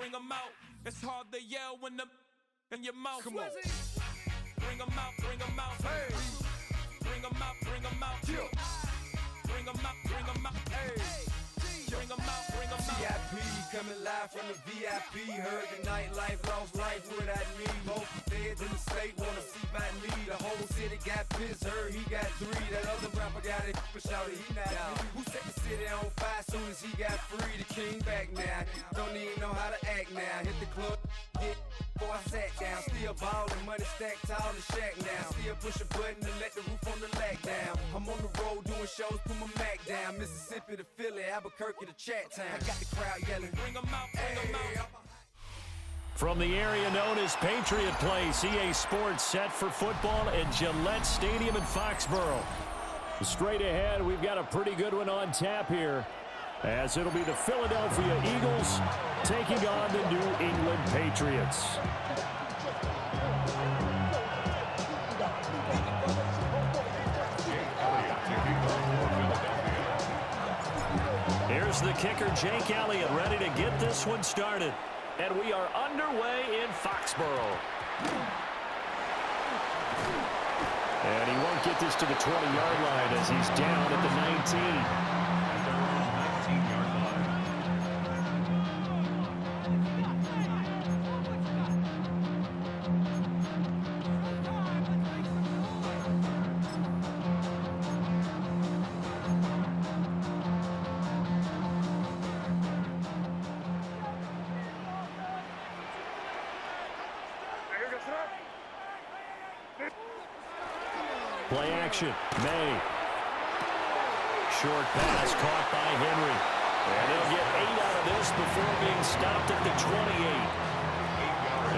bring them out. It's hard to yell when the in your mouth. Come on. Bring them out, bring them out. Hey. Bring them out, bring them out. Yeah. Bring them out, bring them out. Hey. Bring them out, bring them out. VIP coming live from the VIP. Heard the nightlife, lost life without me. Most feds in the state wanna see by me. The whole city got pissed, heard he got 3. That other rapper got it, but shouted he not me. Who set the city on fire soon as he got free? The king back now, don't even know how to act now. Hit the club, get before I sat down. Still ballin', money stacked tall in the shack now. Still push a button to let the roof on the lag down. I'm on the road doing shows, put my Mac down. Mississippi to Philly, Albuquerque to Chat Town. I got the crowd yelling, bring them out, bring them out. From the area known as Patriot Place, EA Sports set for football at Gillette Stadium in Foxborough. Straight ahead, we've got a pretty good one on tap here, as it'll be the Philadelphia Eagles taking on the New England Patriots. Here's the kicker, Jake Elliott, ready to get this one started. And we are underway in Foxborough. And he won't get this to the 20-yard line as he's down at the 19. Play action. May. Short pass caught by Henry. And he'll get 8 out of this before being stopped at the 28.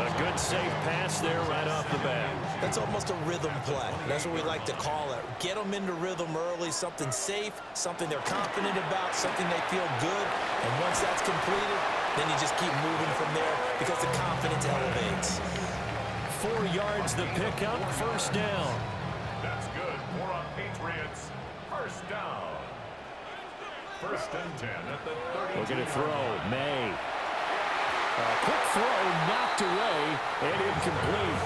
A good safe pass there right off the bat. That's almost a rhythm play. That's what we like to call it. Get them into rhythm early, something safe, something they're confident about, something they feel good. And once that's completed, then you just keep moving from there because the confidence elevates. 4 yards the pickup, first down. That's good for a Patriots first down. First and 10 at the 30. Looking to throw, May. A quick throw knocked away and incomplete.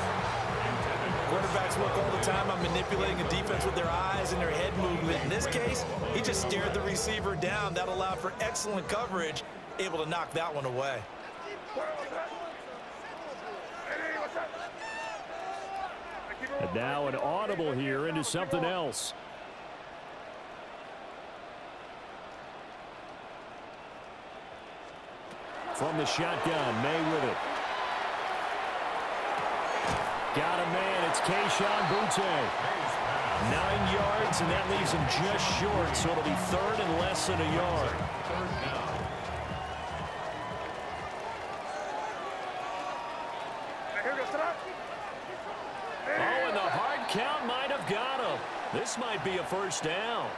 Quarterbacks work all the time on manipulating a defense with their eyes and their head movement. In this case, he just stared the receiver down. That allowed for excellent coverage, able to knock that one away. And now an audible here into something else. From the shotgun, May with it. Got a man, it's Kayshon Boutte. 9 yards, and that leaves him just short, so it'll be third and less than a yard. Oh, and the hard count might have got him. This might be a first down.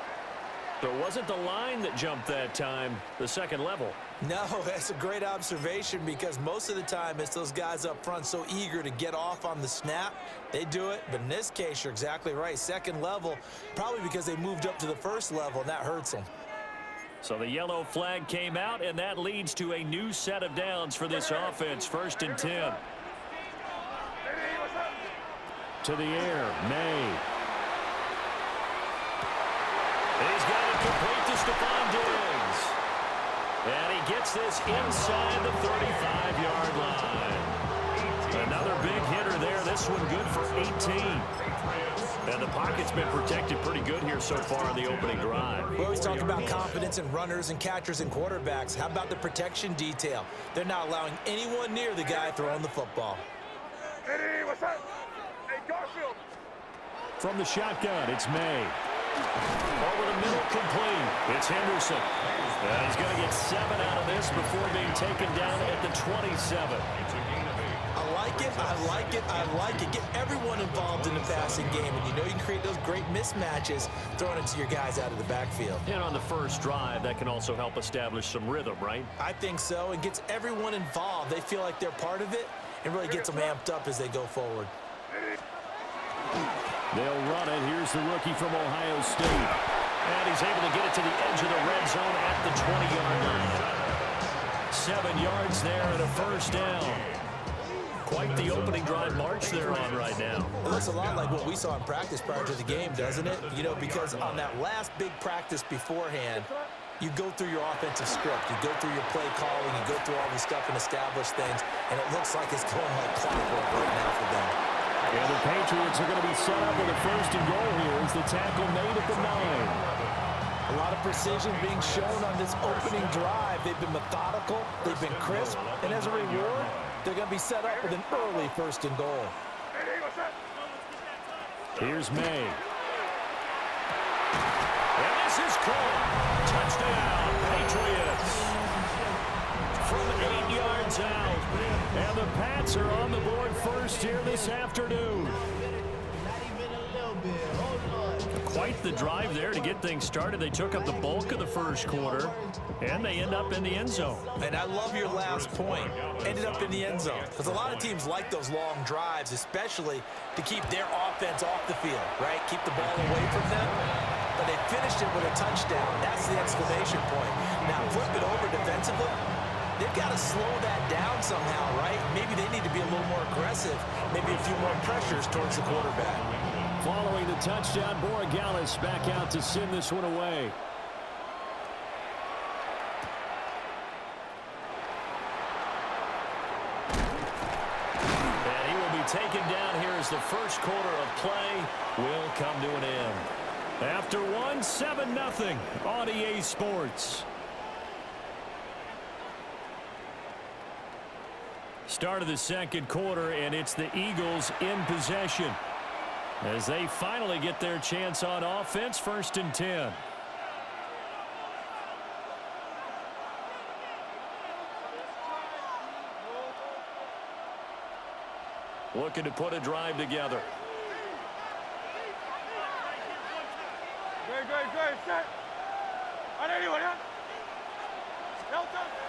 So it wasn't the line that jumped that time, the second level. No, that's a great observation because most of the time it's those guys up front so eager to get off on the snap. They do it, but in this case, you're exactly right. Second level, probably because they moved up to the first level, and that hurts them. So the yellow flag came out, and that leads to a new set of downs for this offense. First and 10. To the air, May. He's got it complete to Stephon Diggs. And he gets this inside the 35-yard line. Another big hitter there. This one good for 18. And the pocket's been protected pretty good here so far in the opening drive. We always talk about confidence in runners and catchers and quarterbacks. How about the protection detail? They're not allowing anyone near the guy throwing the football. Hey, what's up? Hey, Garfield. From the shotgun, it's May. Over the middle, complete. It's Henderson. He's going to get 7 out of this before being taken down at the 27. I like it, I like it, I like it. Get everyone involved in the passing game, and you know you can create those great mismatches throwing it to your guys out of the backfield. And on the first drive, that can also help establish some rhythm, right? I think so. It gets everyone involved. They feel like they're part of it, and really gets them amped up as they go forward. They'll run it. Here's the rookie from Ohio State. And he's able to get it to the edge of the red zone at the 20-yard line. 7 yards there and a first down. Quite the opening drive march they're on right now. It looks a lot like what we saw in practice prior to the game, doesn't it? You know, because on that last big practice beforehand, you go through your offensive script, you go through your play calling, you go through all this stuff and establish things, and it looks like it's going like clockwork right now for them. Yeah, the Patriots are going to be set up with a first and goal here as the tackle made at the 9. A lot of precision being shown on this opening drive. They've been methodical, they've been crisp, and as a reward, they're going to be set up with an early first and goal. Here's May. And this is caught. Touchdown, Patriots. From 8 yards out. And the Pats are on the board first here this afternoon. Quite the drive there to get things started. They took up the bulk of the first quarter, and they end up in the end zone. And I love your last point. Ended up in the end zone. Because a lot of teams like those long drives, especially to keep their offense off the field, right? Keep the ball away from them. But they finished it with a touchdown. That's the exclamation point. Now flip it over defensively. They've got to slow that down somehow, right? Maybe they need to be a little more aggressive. Maybe a few more pressures towards the quarterback. Following the touchdown, Borregales back out to send this one away. And he will be taken down here as the first quarter of play will come to an end. After one, 7-0 on EA Sports. Start of the second quarter, and it's the Eagles in possession as they finally get their chance on offense, 1st and 10. Looking to put a drive together. Good. Set.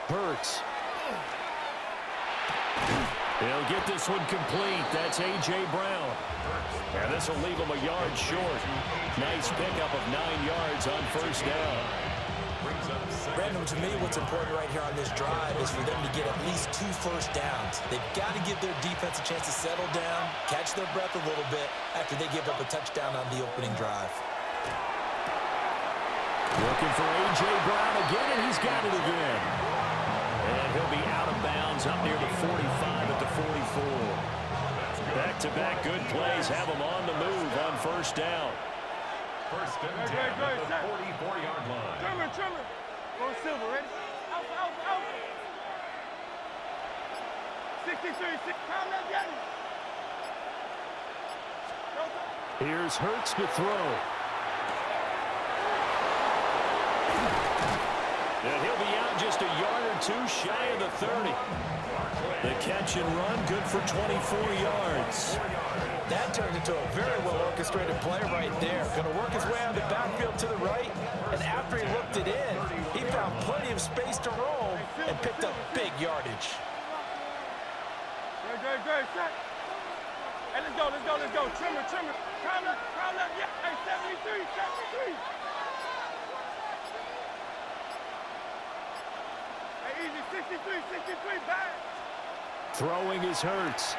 Hurts. He'll get this one complete. That's A.J. Brown. And this will leave him a yard short. Nice pickup of 9 yards on first down. Brandon, to me, what's important right here on this drive is for them to get at least 2 first downs. They've got to give their defense a chance to settle down, catch their breath a little bit after they give up a touchdown on the opening drive. Looking for A.J. Brown again, and he's got it again. And he'll be out of bounds up near the 45 at the 44. Back-to-back good plays have him on the move on first down. First and 10 at the 44-yard line. Trimmer. Go Silver, ready? Out. 63, 6, time that getting. Here's Hurts to throw. And he'll be out just a yard or two shy of the 30. The catch and run, good for 24 yards. That turned into a very well-orchestrated play right there. Going to work his way out of the backfield to the right, and after he looked it in, he found plenty of space to roam and picked up big yardage. Good. Set. Hey, let's go. Trimmer. Crowd left. Yeah, hey, 73. Hey, easy, 63, back. Throwing is Hurts.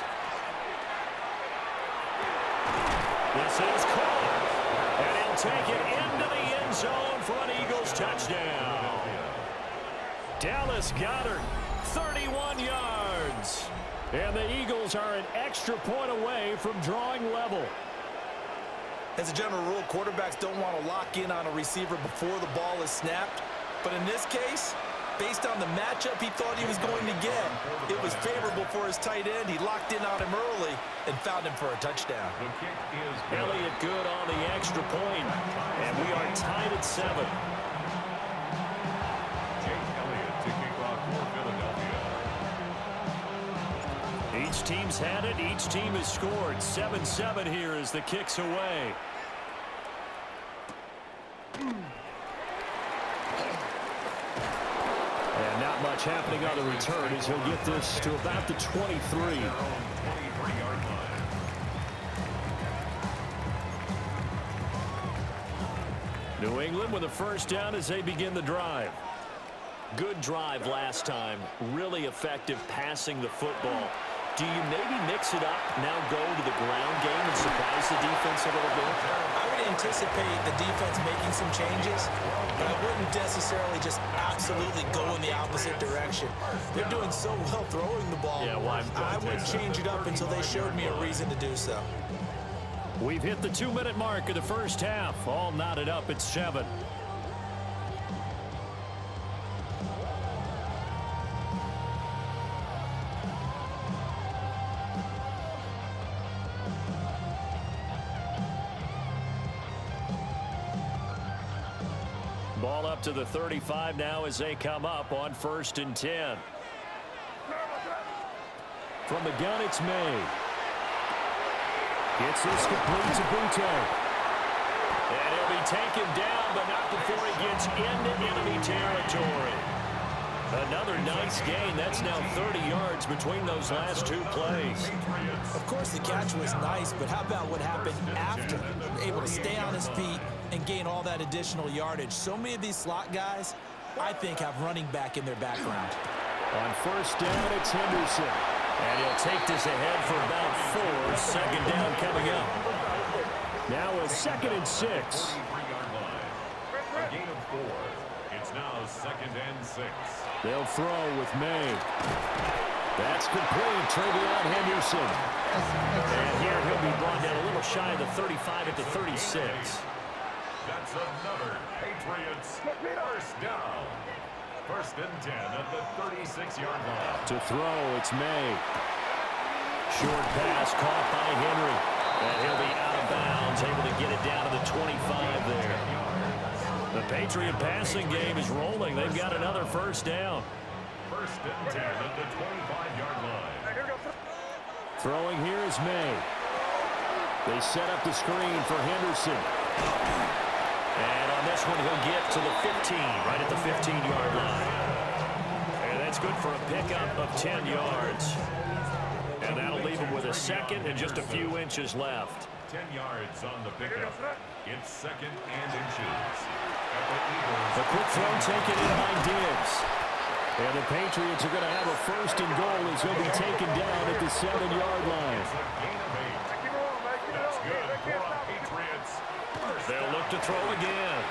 This is caught. And he'll take it into the end zone for an Eagles touchdown. Dallas Goedert, 31 yards. And the Eagles are an extra point away from drawing level. As a general rule, quarterbacks don't want to lock in on a receiver before the ball is snapped. But in this case, based on the matchup he thought he was going to get, it was favorable for his tight end. He locked in on him early and found him for a touchdown. The kick is good. Elliott good on the extra point, and we are tied at 7. Jake Elliott to kick off for Philadelphia. Each team's had it. Each team has scored. 7-7 here as the kick's away. And not much happening on the return as he'll get this to about the 23. 23-yard line. New England with a first down as they begin the drive. Good drive last time. Really effective passing the football. Do you maybe mix it up, now go to the ground game and surprise the defense a little bit? I would anticipate the defense making some changes, but I wouldn't necessarily just absolutely go in the opposite direction. They're doing so well throwing the ball. Yeah, well, I wouldn't change it up until they showed me a reason to do so. We've hit the 2-minute mark of the first half. All knotted up at 7. Ball up to the 35 now as they come up on 1st and 10. From the gun, it's May. Gets this complete to Butte. And he'll be taken down, but not before he gets into enemy territory. Another nice gain. That's now 30 yards between those last 2 plays. Of course, the catch was nice, but how about what happened after? Able to stay on his feet and gain all that additional yardage. So many of these slot guys, I think, have running back in their background. On 1st down, it's Henderson. And he'll take this ahead for about 4. 2nd down coming up. Now a 2nd and 6. A gain of 4. It's now 2nd and 6. They'll throw with May. That's complete. Travion Henderson. And here he'll be brought down a little shy of the 35 at the 36. That's another Patriots 1st down. 1st and 10 at the 36-yard line. To throw, it's May. Short pass caught by Henry. And he'll be out of bounds, able to get it down to the 25 there. The Patriot passing game is rolling. They've got another 1st down. 1st and 10 at the 25-yard line. Throwing here is May. They set up the screen for Henderson. And on this one, he'll get to the 15, right at the 15-yard line. And that's good for a pickup of 10 yards. And that'll leave him with a 2nd and just a few inches left. 10 yards on the pickup. It's 2nd and inches. The quick throw taken in by Diggs. And the Patriots are going to have a 1st and goal as he'll be taken down at the 7-yard line. That's good for our Patriots. They'll look to throw again.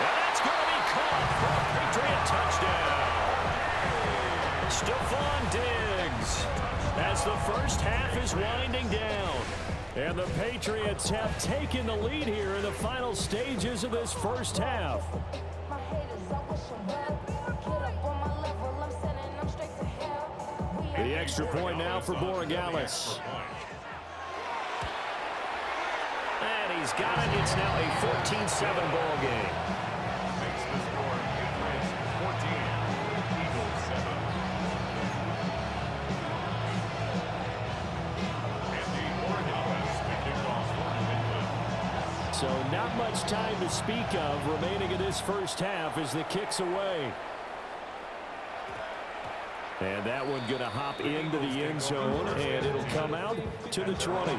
And that's going to be caught for a Patriot touchdown. Stephon Diggs, as the first half is winding down. And the Patriots have taken the lead here in the final stages of this first half. The extra point now for Borregales. And he's got it. It's now a 14-7 ball game. Makes the score Patriots 14, Eagles 7. And the Borregales to kick off for New England. So not much time to speak of remaining in this first half as the kick's away. And that one going to hop into the end zone, and it'll come out to the 20.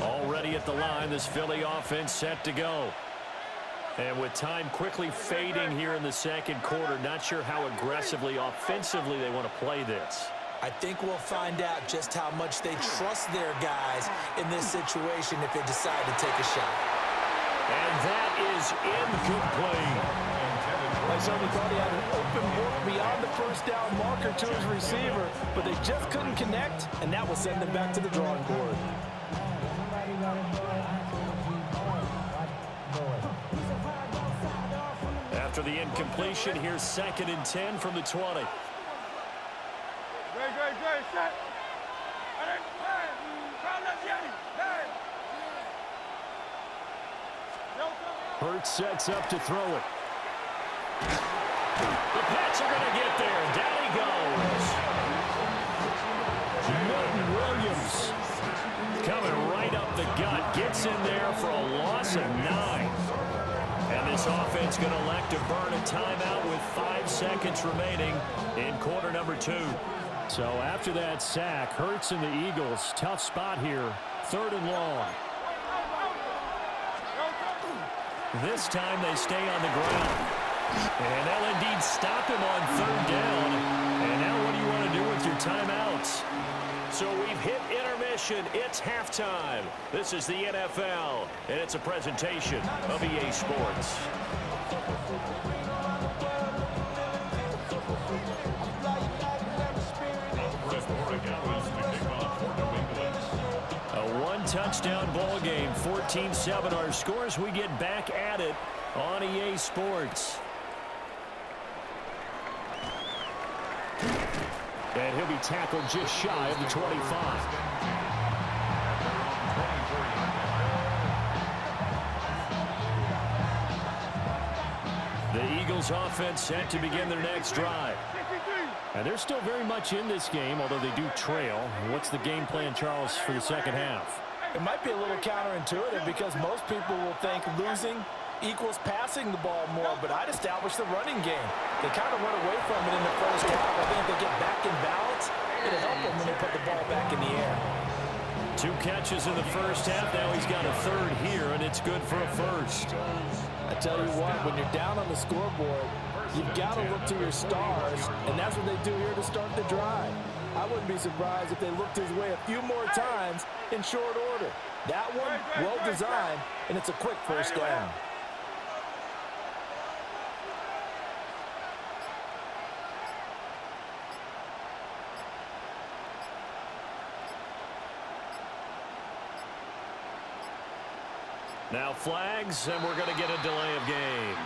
Already at the line, this Philly offense set to go. And with time quickly fading here in the 2nd quarter, not sure how aggressively, offensively they want to play this. I think we'll find out just how much they trust their guys in this situation if they decide to take a shot. And that is incomplete. I certainly thought he had an open look beyond the 1st down marker to his receiver, but they just couldn't connect, and that will send them back to the drawing board. After the incompletion, here's 2nd and 10 from the 20. Great, set. Hurts sets up to throw it. The Pats are going to get there. Down he goes. Milton Williams coming right up the gut. Gets in there for a loss of 9. And this offense is going to elect to burn a timeout with 5 seconds remaining in quarter number 2. So after that sack, Hurts and the Eagles, tough spot here, 3rd and long. This time they stay on the ground. And they'll indeed stop him on 3rd down. And now what do you want to do with your timeouts? So we've hit intermission. It's halftime. This is the NFL, and it's a presentation of EA Sports. A one-touchdown ball game, 14-7 our scores. We get back at it on EA Sports. And he'll be tackled just shy of the 25. The Eagles offense set to begin their next drive. And they're still very much in this game, although they do trail. What's the game plan, Charles, for the second half? It might be a little counterintuitive because most people will think losing equals passing the ball more, but I'd establish the running game. They kind of went away from it in the first half. I think if they get back in balance, it'll help them when they put the ball back in the air. 2 catches in the first half. Now he's got a 3rd here, and it's good for a 1st. I tell you what, when you're down on the scoreboard, you've got to look to your stars, and that's what they do here to start the drive. I wouldn't be surprised if they looked his way a few more times in short order. That one, well designed, and it's a quick 1st down. Now flags, and we're going to get a delay of game.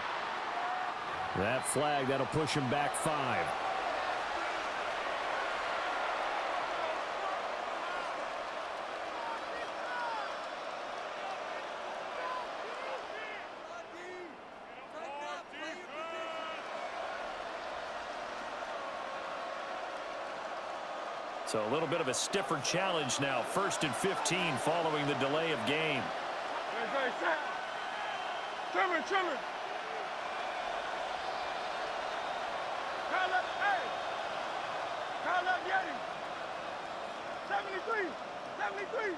That flag, that'll push him back 5. So a little bit of a stiffer challenge now. 1st and 15 following the delay of game. Trimmer. Kyle up, Yeti. 73.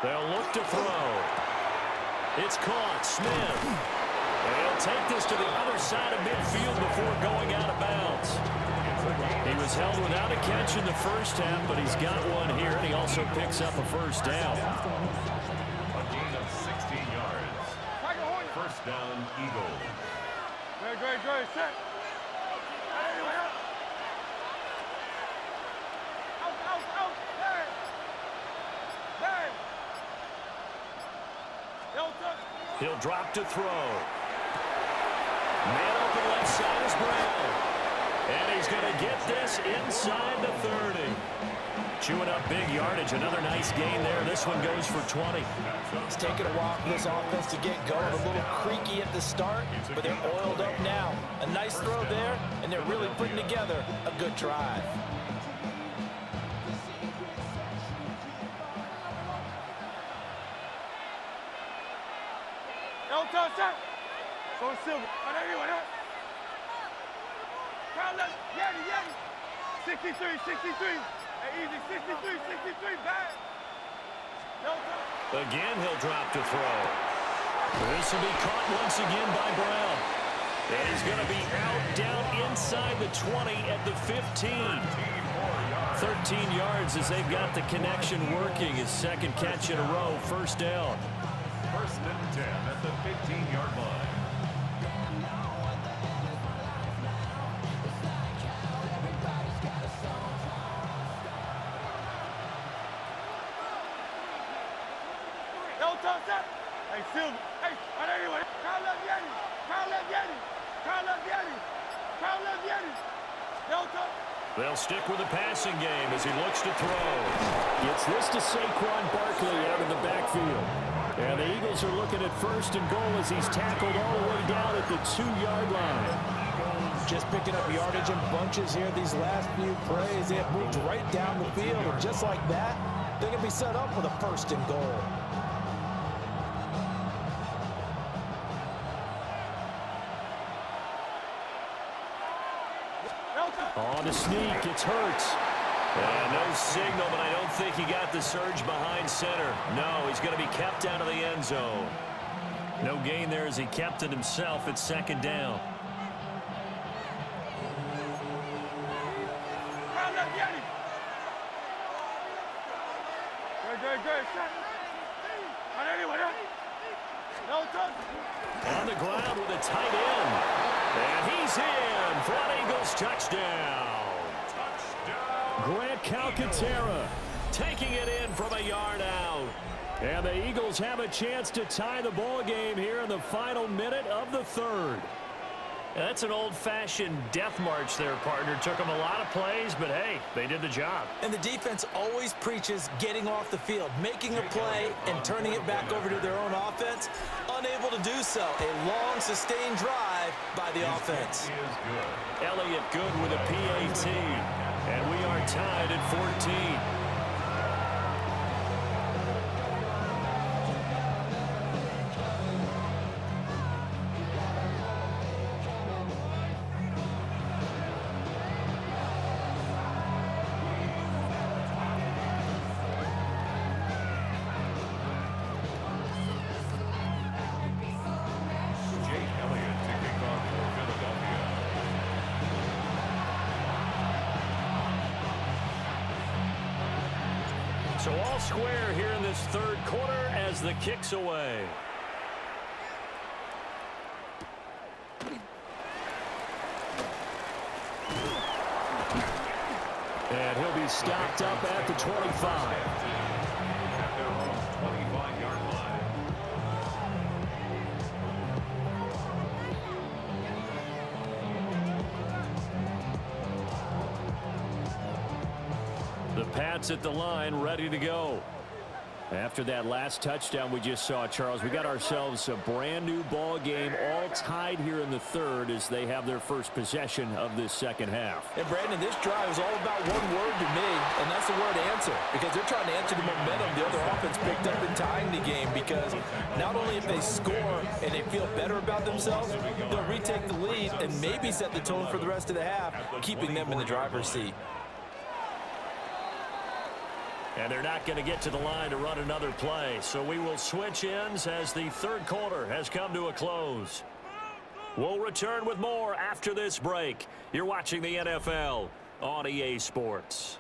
They'll look to throw. It's caught. Smith. And he'll take this to the other side of midfield before going out of bounds. He was held without a catch in the first half, but he's got one here, and he also picks up a 1st down. A gain of 16 yards. 1st down, Eagles. Great. Set. Out. Bang. He'll drop to throw. Man open left side is Brown. And he's going to get this inside the 30. Chewing up big yardage. Another nice gain there. This one goes for 20. It's taken a while for this offense to get going. A little creaky at the start, but they're oiled up now. A nice throw there, and they're really putting together a good drive. Go Silver. Kyle left. Yeti. 63. Hey, easy. 63. Back. Again, he'll drop to throw. This will be caught once again by Brown. And he's going to be out down inside the 20 at the 15. 13 yards as they've got the connection working. His 2nd catch in a row. 1st down. 1st and 10 at the 15-yard line. Hey, Silver. Hey, anyway. Kyle left Yeti. They'll stick with the passing game as he looks to throw. Gets this to Saquon Barkley out of the backfield. And the Eagles are looking at 1st and goal as he's tackled all the way down at the 2-yard line. Just picking up yardage in bunches here these last few plays. They have moved right down the field, and just like that, they're going to be set up with a 1st and goal. On the sneak, it's Hurts. And no signal, but I don't think he got the surge behind center. No, he's going to be kept out of the end zone. No gain there as he kept it himself at second down. On the ground with a tight end. And he's in for an Eagles touchdown. Grant Calcaterra taking it in from a yard out. And the Eagles have a chance to tie the ball game here in the final minute of the third. That's an old-fashioned death march there, partner. Took them a lot of plays, but hey, they did the job. And the defense always preaches getting off the field, making a play, and turning it back over to their own offense. Unable to do so. A long, sustained drive by the offense. Elliott Good with a PAT. And we are tied at 14. So all square here in this third quarter as the kick's away. And he'll be stopped up at the 25. At their own 25-yard line. The Pats at the line, ready to go. After that last touchdown we just saw, Charles, we got ourselves a brand new ball game, all tied here in the third as they have their first possession of this second half. And Brandon, this drive is all about one word to me, and that's the word answer, because they're trying to answer the momentum the other offense picked up in tying the game, because not only if they score and they feel better about themselves, they'll retake the lead and maybe set the tone for the rest of the half, keeping them in the driver's seat. And they're not going to get to the line to run another play. So we will switch ends as the third quarter has come to a close. We'll return with more after this break. You're watching the NFL on EA Sports.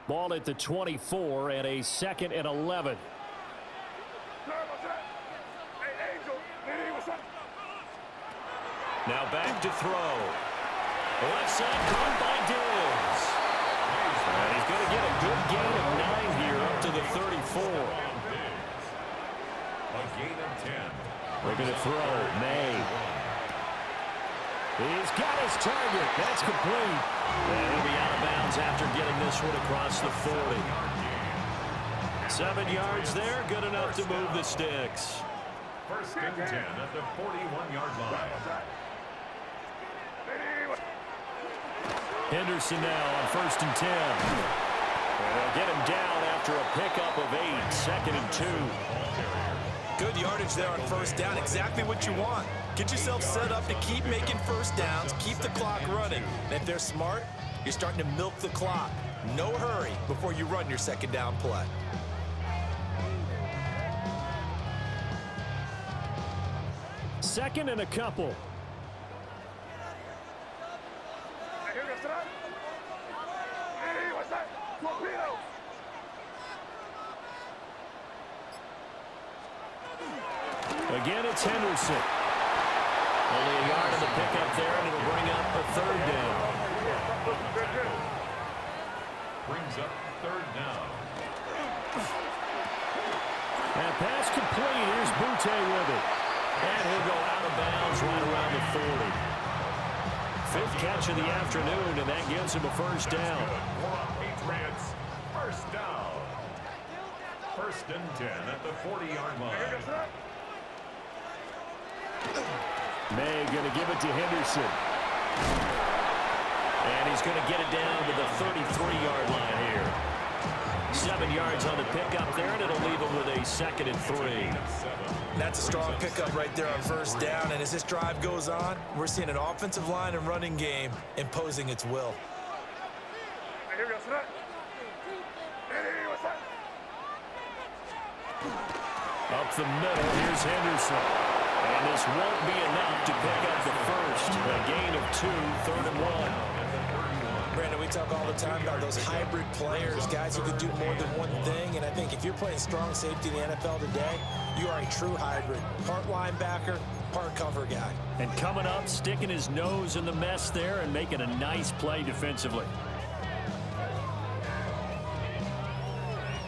Ball at the 24 and a 2nd and 11. Now back to throw. Left side caught by Diggs. And he's going to get a good gain of 9 here up to the 34. A gain of 10. They're going to throw. May. He's got his target. That's complete. And he'll be out of bounds after getting this one across the 40. 7 yards there, good enough to move the sticks. First and 10 at the 41-yard line. Henderson now on 1st and 10. And they'll get him down after a pickup of 8, 2nd and 2. Good yardage there on first down. Exactly what you want. Get yourself set up to keep making first downs, keep the clock running. And if they're smart, you're starting to milk the clock. No hurry before you run your second down play. Second and a couple. Again, it's Henderson. Only a yard of the pickup there, and it'll bring up a 3rd down. Brings up 3rd down. And pass complete. Here's Butte with it. And he'll go out of bounds right around the 40. 5th catch of the afternoon, and that gives him a 1st down. Patriots, 1st down. 1st and 10 at the 40-yard line. May going to give it to Henderson. And he's Eagles going to get it down to the 33-yard line here. 7 yards on the pickup there, and it'll leave them with a 2nd and 3. That's a strong pickup right there on first down, and as this drive goes on, we're seeing an offensive line and running game imposing its will. Up the middle, here's Henderson. And this won't be enough to pick up the first. A gain of 2, 3rd and 1. Brandon, we talk all the time about those hybrid players, guys who can do more than one thing, and I think if you're playing strong safety in the NFL today, you are a true hybrid. Part linebacker, part cover guy. And coming up, sticking his nose in the mess there and making a nice play defensively.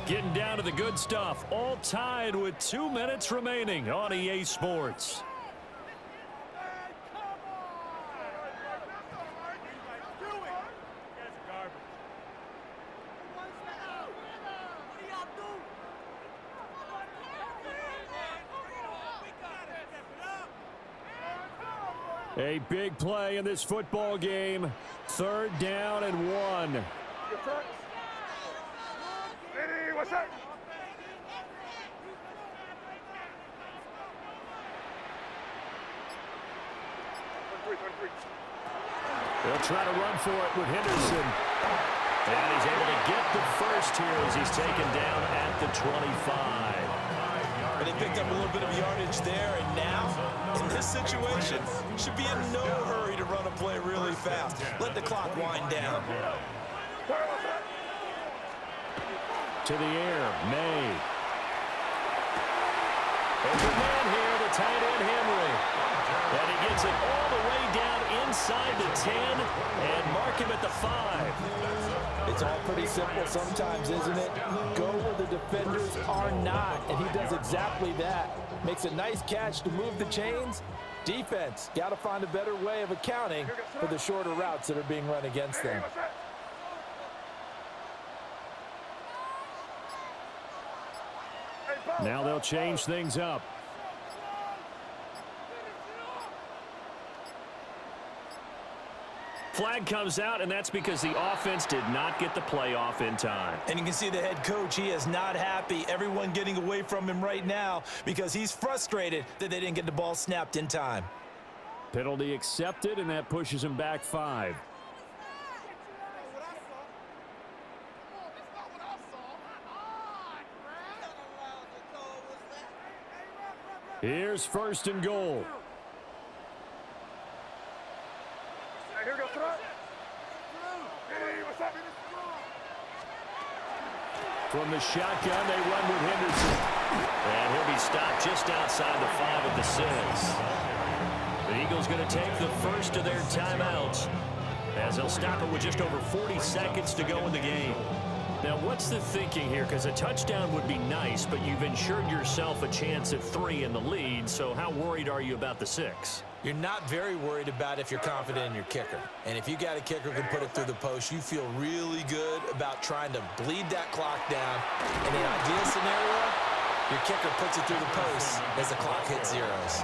Getting down to the good stuff, all tied with 2 minutes remaining on EA Sports. A big play in this football game. 3rd down and 1. They'll try to run for it with Henderson. And he's able to get the first here as he's taken down at the 25. But he picked up a little bit of yardage there, and now, in this situation, should be in no hurry to run a play really fast. Let the clock wind down. To the air, May. Open man here, the tight end Henry. And he gets it all the way down inside the 10 and mark him at the 5. It's all pretty simple sometimes, isn't it? Go where the defenders are not, and he does exactly that. Makes a nice catch to move the chains. Defense, got to find a better way of accounting for the shorter routes that are being run against them. Now they'll change things up. Flag comes out, and that's because the offense did not get the play off in time. And you can see the head coach, he is not happy. Everyone getting away from him right now because he's frustrated that they didn't get the ball snapped in time. Penalty accepted, and that pushes him back 5. Here's 1st and goal. From the shotgun, they run with Henderson. And he'll be stopped just outside the 5 at the 6. The Eagles going to take the first of their timeouts as they'll stop it with just over 40 seconds to go in the game. Now, what's the thinking here? Because a touchdown would be nice, but you've ensured yourself a chance at 3 in the lead, so how worried are you about the 6? You're not very worried about if you're confident in your kicker. And if you got a kicker who can put it through the post, you feel really good about trying to bleed that clock down. In an ideal scenario, your kicker puts it through the post as the clock hits zeros.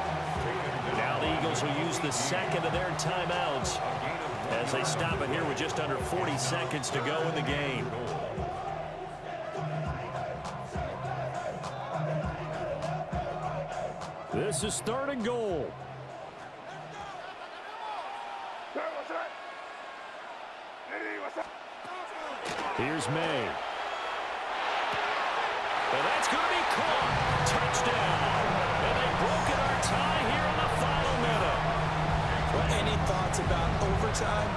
Now the Eagles will use the 2nd of their timeouts as they stop it here with just under 40 seconds to go in the game. This is 3rd and goal. Here's May. And that's going to be caught. Touchdown. And they've broken our tie here in the final minute. Well, any thoughts about overtime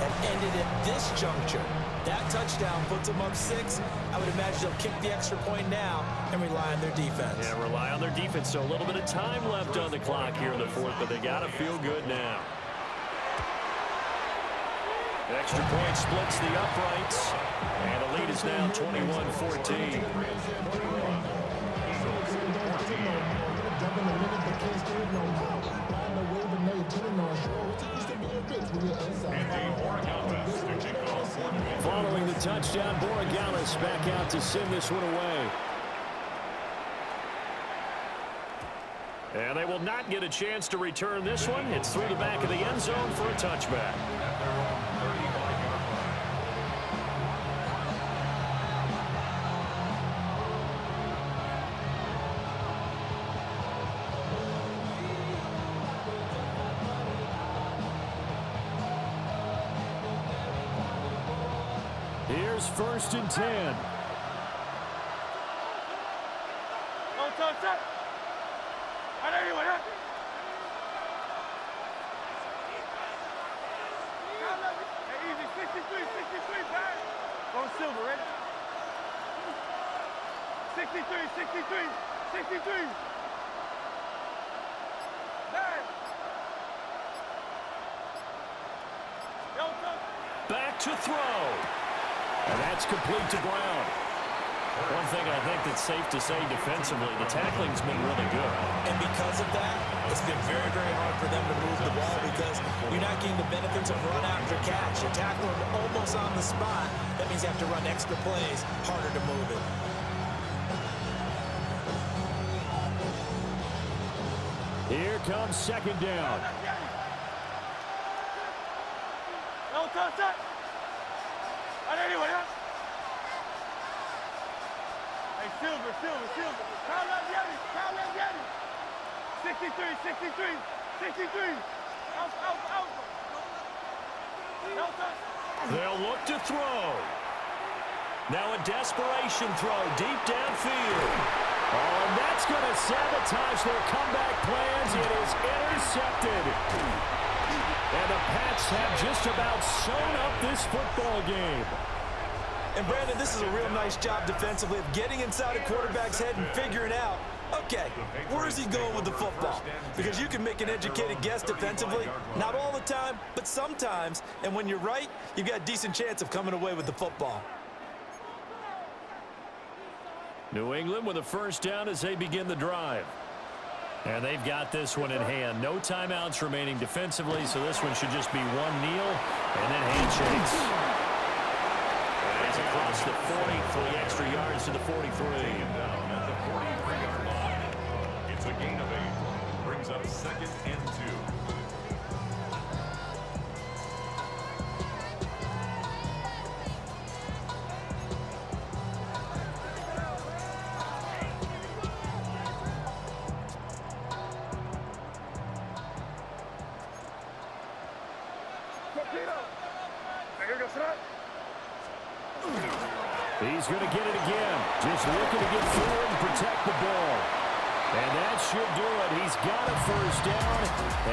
have ended at this juncture. That touchdown puts them up 6. I would imagine they'll kick the extra point now and rely on their defense. Yeah, rely on their defense. So a little bit of time left on the clock here in the 4th, but they got to feel good now. The extra point splits the uprights, and the lead is now 21-14. Following the touchdown, Borregales back out to send this one away. And they will not get a chance to return this one. It's through the back of the end zone for a touchback. Here's 1st and 10. Don't touch that. I know you want that. Hey, easy. 63, back. Go Silver, ready? 63. Back. Back to throw. And that's complete to Brown. One thing I think that's safe to say defensively, the tackling's been really good. And because of that, it's been very, very hard for them to move the ball because you're not getting the benefits of run after catch. You tackle them almost on the spot. That means you have to run extra plays, harder to move it. Here comes 2nd down. Don't touch that. I know you want that. Hey, Silver. Kyle Yeti. 63. Out. Don't touch. They'll look to throw. Now a desperation throw deep downfield. Oh, and that's going to sabotage their comeback plans. It is intercepted. And the Pats have just about sewn up this football game. And, Brandon, this is a real nice job defensively of getting inside a quarterback's head and figuring out, okay, where is he going with the football? Because you can make an educated guess defensively, not all the time, but sometimes. And when you're right, you've got a decent chance of coming away with the football. New England with a 1st down as they begin the drive. And they've got this one in hand. No timeouts remaining defensively, so this one should just be one kneel and then handshakes. And it's across the 40 for the extra yards to the 43. Down at the 43-yard line. It's a gain of 8. Brings up 2nd and 2. He's going to get it again. Just looking to get forward and protect the ball. And that should do it. He's got a 1st down,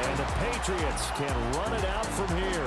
and the Patriots can run it out from here.